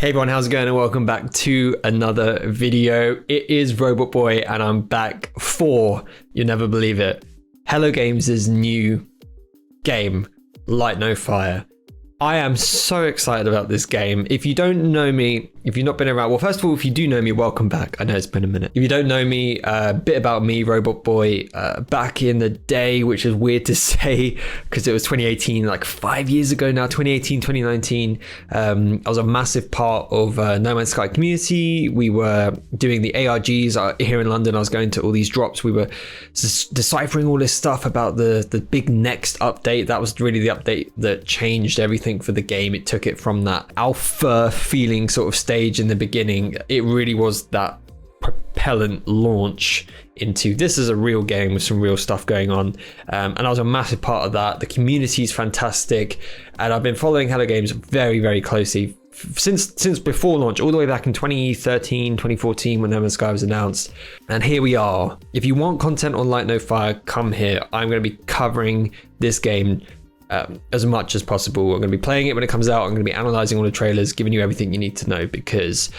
Hey everyone, how's it going and welcome back to another video. It is ROBOTBOY and I'm back for, you'll never believe it, Hello Games' new game, Light No Fire. I am so excited about this game. If you don't know me, if you've not been around, well, first of all, if you do know me, welcome back. I know it's been a minute. If you don't know me, a bit about me, ROBOTBOY, back in the day, which is weird to say because it was 2018, like 5 years ago now, 2018, 2019. I was a massive part of No Man's Sky community. We were doing the ARGs here in London. I was going to all these drops. We were deciphering all this stuff about the big next update. That was really the update that changed everything for the game. It took it from that alpha feeling sort of stage in the beginning. It really was that propellant launch into this is a real game with some real stuff going on, and I was a massive part of that. The community is fantastic, and I've been following Hello Games very, very closely since before launch, all the way back in 2013, 2014 when No Man's Sky was announced. And here we are. If you want content on Light No Fire, come here. I'm going to be covering this game as much as possible. I'm going to be playing it when it comes out. I'm going to be analyzing all the trailers, giving you everything you need to know, because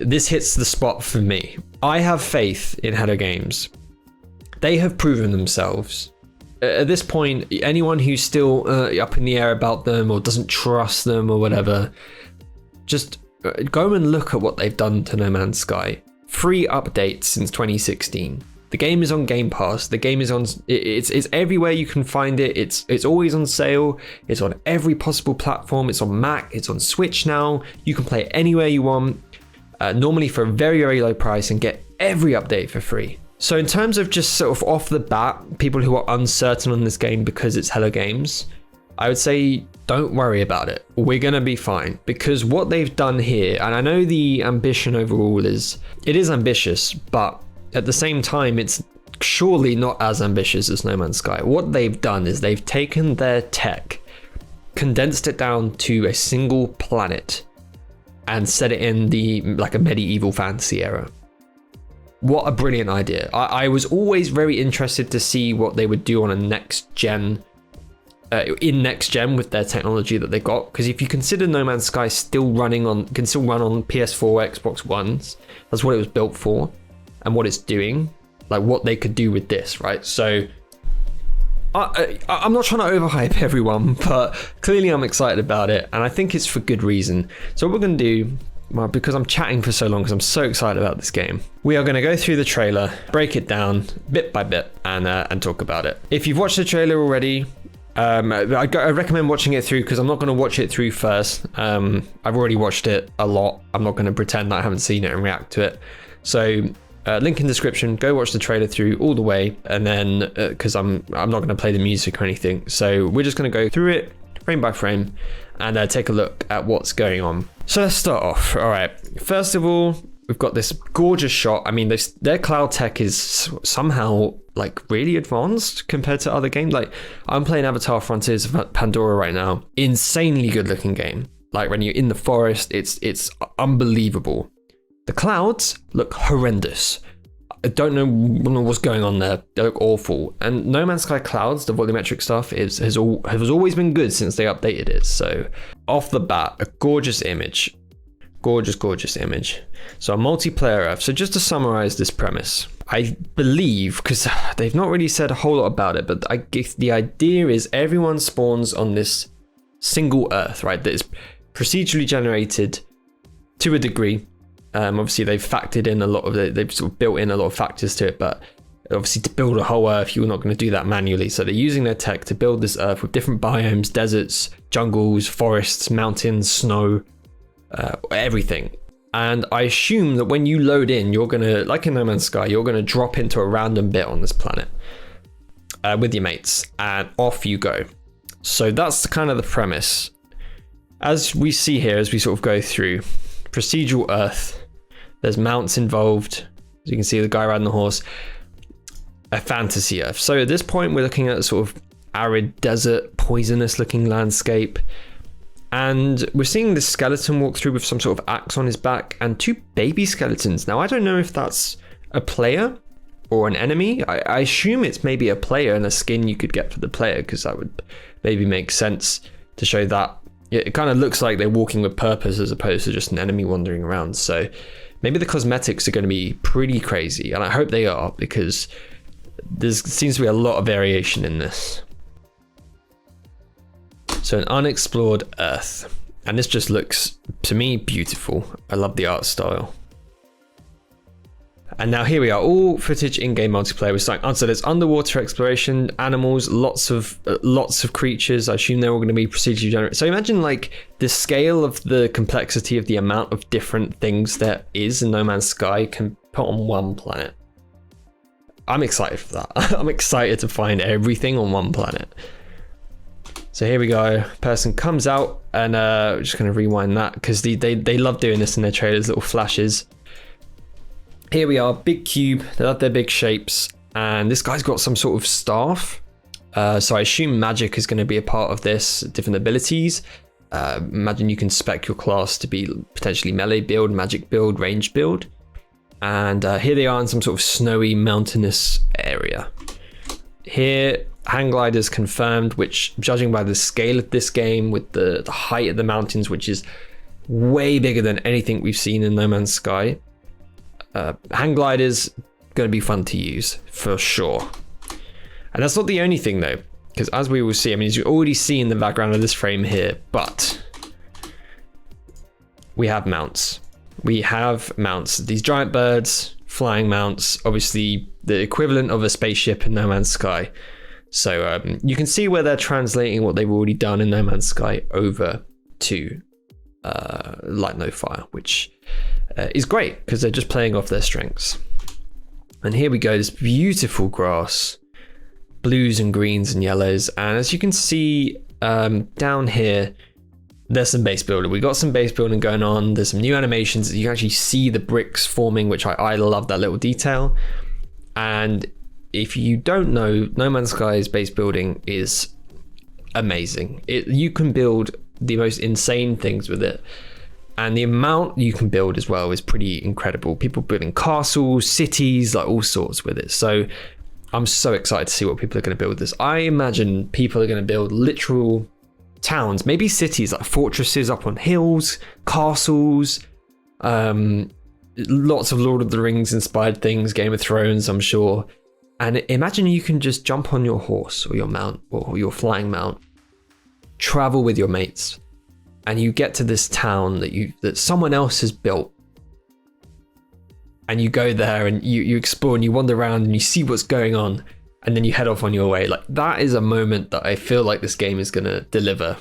this hits the spot for me. I have faith in Hello Games. They have proven themselves. At this point, anyone who's still up in the air about them or doesn't trust them or whatever, just go and look at what they've done to No Man's Sky. Free updates since 2016. The game is on Game Pass. The game is on. It's everywhere you can find it. It's always on sale. It's on every possible platform. It's on Mac. It's on Switch now. You can play it anywhere you want, normally for a very, very low price, and get every update for free. So in terms of just sort of off the bat, people who are uncertain on this game because it's Hello Games, I would say don't worry about it. We're gonna be fine, because what they've done here, and I know the ambition overall is ambitious, but at the same time, it's surely not as ambitious as No Man's Sky. What they've done is they've taken their tech, condensed it down to a single planet, and set it in like a medieval fantasy era. What a brilliant idea. I was always very interested to see what they would do on a next gen, in next gen with their technology that they got. Because if you consider No Man's Sky can still run on PS4, Xbox Ones, that's what it was built for. And what it's doing, like what they could do with this, right? So I'm not trying to overhype everyone, but clearly I'm excited about it, and I think it's for good reason. So what we're going to do, well, because I'm chatting for so long, because I'm so excited about this game, we are going to go through the trailer, break it down bit by bit, and talk about it. If you've watched the trailer already, I recommend watching it through, because I'm not going to watch it through first. I've already watched it a lot. I'm not going to pretend that I haven't seen it and react to it. So link in description, go watch the trailer through all the way, and then because I'm not going to play the music or anything, so we're just going to go through it frame by frame and take a look at what's going on. So let's start off. All right, first of all, we've got this gorgeous shot. I mean, their cloud tech is somehow like really advanced compared to other games. Like, I'm playing Avatar Frontiers of Pandora right now. Insanely good looking game. Like when you're in the forest, it's unbelievable. The clouds look horrendous. I don't know what's going on there. They look awful. And No Man's Sky clouds, the volumetric stuff, has always been good since they updated it. So off the bat, a gorgeous image. Gorgeous image. So a multiplayer Earth. So just to summarize this premise, I believe, because they've not really said a whole lot about it, but I guess the idea is everyone spawns on this single Earth, right? That is procedurally generated to a degree. Obviously they've factored in a lot of they've sort of built in a lot of factors to it, but obviously to build a whole Earth, you're not going to do that manually. So they're using their tech to build this Earth with different biomes, deserts, jungles, forests, mountains, snow, everything. And I assume that when you load in, you're going to, like in No Man's Sky, you're going to drop into a random bit on this planet with your mates, and off you go. So that's kind of the premise. As we see here, as we sort of go through, procedural Earth, there's mounts involved, as you can see the guy riding the horse, a fantasy Earth. So at this point we're looking at a sort of arid desert, poisonous looking landscape, and we're seeing this skeleton walk through with some sort of axe on his back and two baby skeletons. Now I don't know if that's a player or an enemy. I assume it's maybe a player and a skin you could get for the player, because that would maybe make sense to show that It kind of looks like they're walking with purpose as opposed to just an enemy wandering around. So maybe the cosmetics are going to be pretty crazy, and I hope they are, because there seems to be a lot of variation in this. So an unexplored Earth, and this just looks, to me, beautiful. I love the art style. And now here we are, all footage in-game multiplayer. We're starting. So there's underwater exploration, animals, lots of creatures. I assume they're all going to be procedurally generated. So imagine like the scale of the complexity of the amount of different things there is in No Man's Sky can put on one planet. I'm excited for that. I'm excited to find everything on one planet. So here we go. Person comes out, and we're just going to rewind that because they love doing this in their trailers, little flashes. Here we are, big cube. They love their big shapes, and this guy's got some sort of staff. So I assume magic is going to be a part of this, different abilities. Imagine you can spec your class to be potentially melee build, magic build, range build. And here they are in some sort of snowy, mountainous area. Here, hang gliders confirmed, which, judging by the scale of this game with the height of the mountains, which is way bigger than anything we've seen in No Man's Sky, hang gliders going to be fun to use for sure. And that's not the only thing though, because as we will see, I mean, as you already see in the background of this frame here, but we have mounts. We have mounts. These giant birds, flying mounts, obviously the equivalent of a spaceship in No Man's Sky. So you can see where they're translating what they've already done in No Man's Sky over to Light No Fire, which is great because they're just playing off their strengths. And here we go, this beautiful grass, blues and greens and yellows. And as you can see down here, there's some base building. We got some base building going on. There's some new animations. You can actually see the bricks forming, which I love that little detail. And if you don't know, No Man's Sky's base building is amazing. You can build the most insane things with it. And the amount you can build as well is pretty incredible. People building castles, cities, like all sorts with it. So I'm so excited to see what people are going to build with this. I imagine people are going to build literal towns, maybe cities, like fortresses up on hills, castles, lots of Lord of the Rings inspired things, Game of Thrones, I'm sure. And imagine you can just jump on your horse or your mount or your flying mount, travel with your mates, and you get to this town that someone else has built, and you go there and you explore and you wander around and you see what's going on, and then you head off on your way. Like, that is a moment that I feel like this game is going to deliver,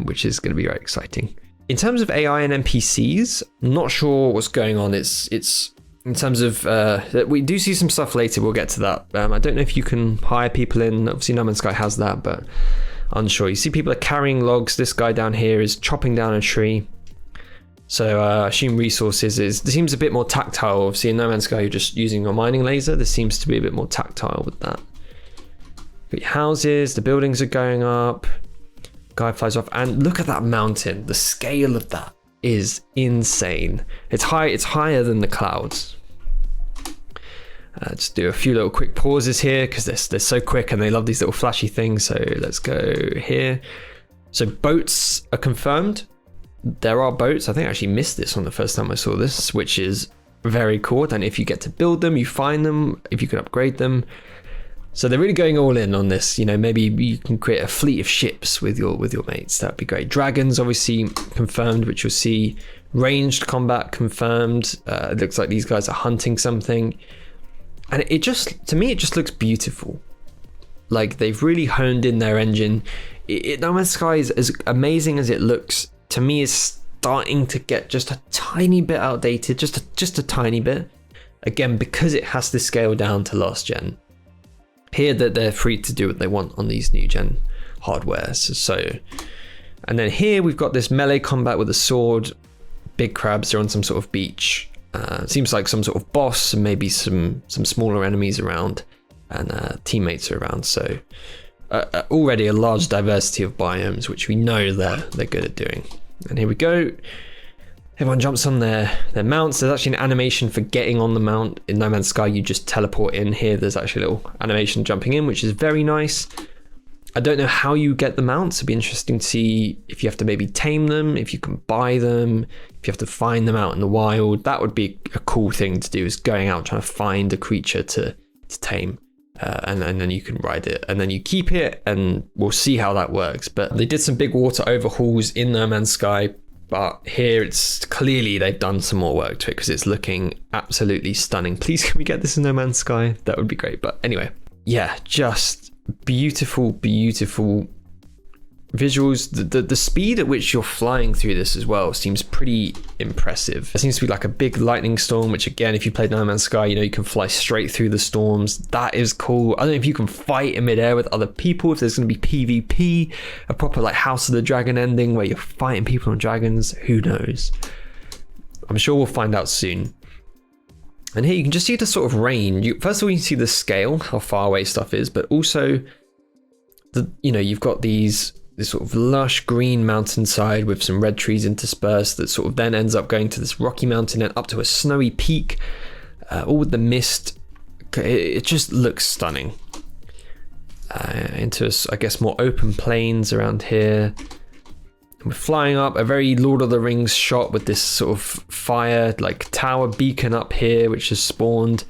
which is going to be very exciting. In terms of AI and NPCs, I'm not sure what's going on. It's in terms of we do see some stuff later. We'll get to that. I don't know if you can hire people in. Obviously, No Man's Sky has that, but unsure. You see people are carrying logs. This guy down here is chopping down a tree. So I assume resources this seems a bit more tactile. Obviously in No Man's Sky you're just using your mining laser. This seems to be a bit more tactile with that. Got your houses, the buildings are going up. Guy flies off, and look at that mountain. The scale of that is insane. It's higher than the clouds. Just do a few little quick pauses here because they're so quick and they love these little flashy things. So let's go here. So boats are confirmed. There are boats. I think I actually missed this on the first time I saw this, which is very cool. And if you get to build them, you find them, if you can upgrade them. So they're really going all in on this. You know, maybe you can create a fleet of ships with your mates. That'd be great. Dragons obviously confirmed, which you'll see. Ranged combat confirmed. It looks like these guys are hunting something. And it just, to me, it just looks beautiful. Like they've really honed in their engine. No Man's Sky is as amazing as it looks. To me, is starting to get just a tiny bit outdated, just a tiny bit. Again, because it has to scale down to last gen. Here that they're free to do what they want on these new gen hardware. So, and then here we've got this melee combat with a sword. Big crabs are on some sort of beach. Seems like some sort of boss and maybe some smaller enemies around, and teammates are around. So already a large diversity of biomes, which we know they're good at doing. And here we go. Everyone jumps on their mounts. There's actually an animation for getting on the mount. In No Man's Sky, you just teleport in. Here, there's actually a little animation jumping in, which is very nice. I don't know how you get the mounts. It'd be interesting to see if you have to maybe tame them, if you can buy them, if you have to find them out in the wild. That would be a cool thing to do, is going out trying to find a creature to tame. And then you can ride it, and then you keep it, and we'll see how that works. But they did some big water overhauls in No Man's Sky, but here it's clearly they've done some more work to it because it's looking absolutely stunning. Please, can we get this in No Man's Sky? That would be great. But anyway, yeah, just beautiful visuals. The speed at which you're flying through this as well seems pretty impressive. There seems to be like a big lightning storm, which again, if you played No Man's Sky, you know you can fly straight through the storms. That is cool. I don't know if you can fight in midair with other people, if there's going to be PvP, a proper like House of the Dragon ending where you're fighting people on dragons. Who knows? I'm sure we'll find out soon. And here you can just see the sort of range. First of all, you can see the scale, how far away stuff is, but also you've got this sort of lush green mountainside with some red trees interspersed that sort of then ends up going to this rocky mountain and up to a snowy peak, all with the mist. It just looks stunning. Into, I guess, more open plains around here. We're flying up, a very Lord of the Rings shot with this sort of fire, like tower beacon up here, which has spawned.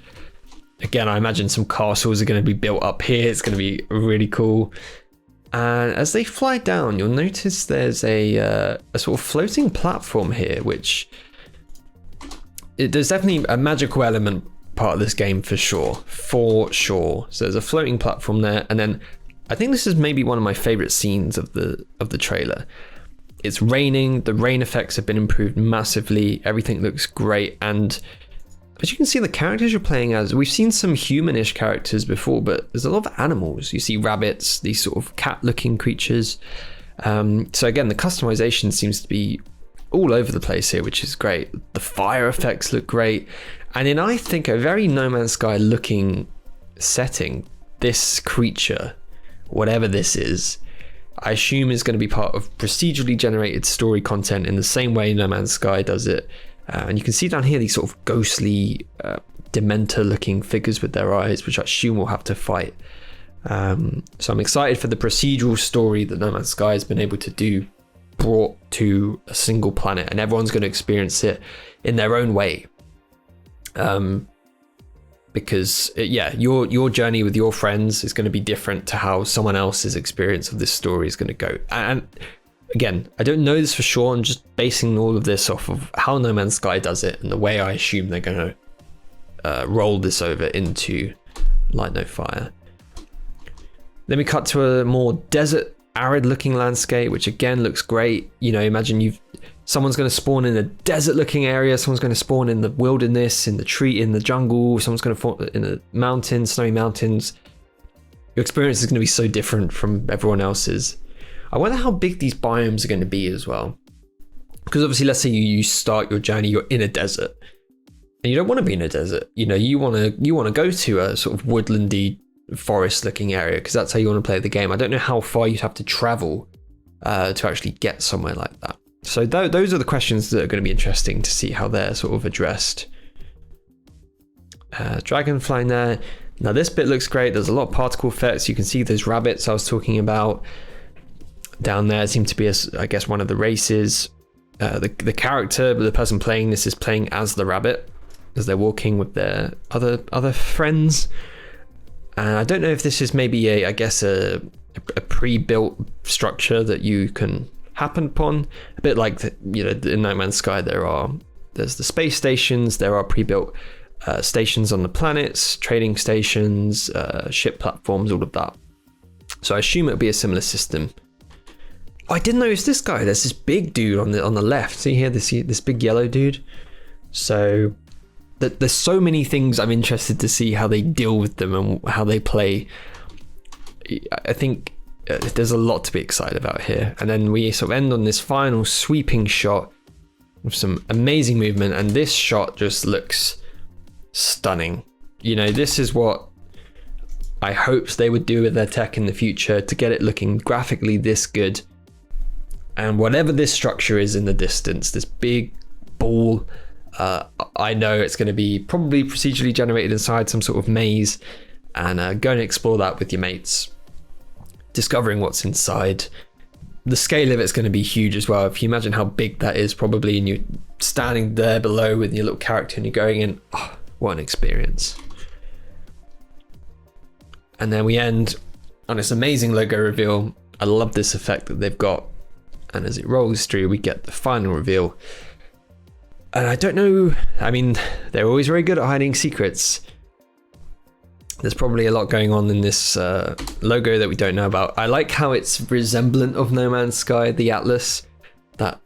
Again, I imagine some castles are going to be built up here. It's going to be really cool. And as they fly down, you'll notice there's a sort of floating platform here, which there's definitely a magical element part of this game for sure. So there's a floating platform there, and then I think this is maybe one of my favorite scenes of the trailer. It's raining. The rain effects have been improved massively. Everything looks great, and as you can see, the characters you're playing as, we've seen some humanish characters before, but there's a lot of animals. You see rabbits, these sort of cat-looking creatures. So again, the customization seems to be all over the place here, which is great. The fire effects look great. And in, I think, a very No Man's Sky looking setting, this creature, whatever this is, I assume is going to be part of procedurally generated story content in the same way No Man's Sky does it. And you can see down here these sort of ghostly, dementor-looking figures with their eyes, which I assume we'll have to fight. So I'm excited for the procedural story that No Man's Sky has been able to do, brought to a single planet, and everyone's going to experience it in their own way. Because your journey with your friends is going to be different to how someone else's experience of this story is going to go. And again, I don't know this for sure. I'm just basing all of this off of how No Man's Sky does it and the way I assume they're going to roll this over into Light No Fire. Then we cut to a more desert, arid looking landscape, which again looks great. You know, imagine someone's going to spawn in a desert looking area, someone's going to spawn in the wilderness, in the tree, in the jungle, someone's going to spawn in the mountains, snowy mountains. Your experience is going to be so different from everyone else's. I wonder how big these biomes are going to be as well. Because obviously, let's say you start your journey, you're in a desert, and you don't want to be in a desert. You know, you want to go to a sort of woodlandy, forest-looking area because that's how you want to play the game. I don't know how far you'd have to travel to actually get somewhere like that. So those are the questions that are going to be interesting to see how they're sort of addressed. Dragon flying there. Now this bit looks great. There's a lot of particle effects. You can see those rabbits I was talking about down there. Seem to be, I guess, one of the races. The character, the person playing this is playing as the rabbit as they're walking with their other friends. And I don't know if this is maybe a pre-built structure that you can happen upon. A bit like in No Man's Sky, there's the space stations, there are pre-built stations on the planets, trading stations, ship platforms, all of that. So I assume it'll be a similar system. Oh, I didn't notice this guy. There's this big dude on the left. See here, this big yellow dude. So there's so many things I'm interested to see how they deal with them and how they play. I think there's a lot to be excited about here. And then we sort of end on this final sweeping shot with some amazing movement, and this shot just looks stunning. You know, this is what I hoped they would do with their tech in the future, to get it looking graphically this good. And whatever this structure is in the distance, this big ball, I know it's going to be probably procedurally generated inside some sort of maze, and go and explore that with your mates discovering what's inside. The scale of it's going to be huge as well. If you imagine how big that is probably, and you're standing there below with your little character and you're going in, oh, what an experience. And then we end on this amazing logo reveal. I love this effect that they've got. And as it rolls through, we get the final reveal. And I don't know, I mean, they're always very good at hiding secrets. There's probably a lot going on in this logo that we don't know about. I like how it's resemblant of No Man's Sky, the Atlas, that,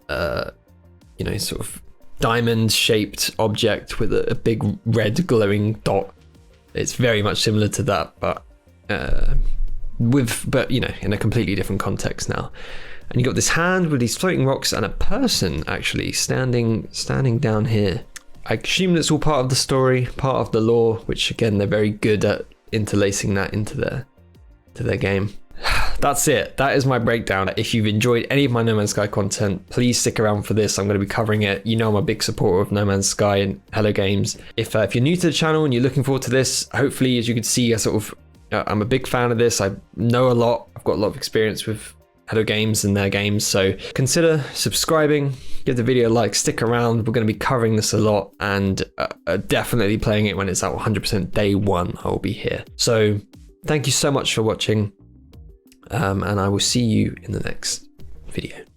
you know, sort of diamond-shaped object with a big red glowing dot. It's very much similar to that, but you know, in a completely different context now. And you got this hand with these floating rocks and a person actually standing down here. I assume that's all part of the story, part of the lore, which again, they're very good at interlacing that into their game. That's it. That is my breakdown. If you've enjoyed any of my No Man's Sky content, please stick around for this. I'm going to be covering it. You know, I'm a big supporter of No Man's Sky and Hello Games. If you're new to the channel and you're looking forward to this, hopefully, as you can see, I'm a big fan of this. I know a lot. I've got a lot of experience with Hello Games and their games, so consider subscribing, give the video a like, stick around. We're going to be covering this a lot, and definitely playing it when it's out 100% day one. I'll be here. So thank you so much for watching, and I will see you in the next video.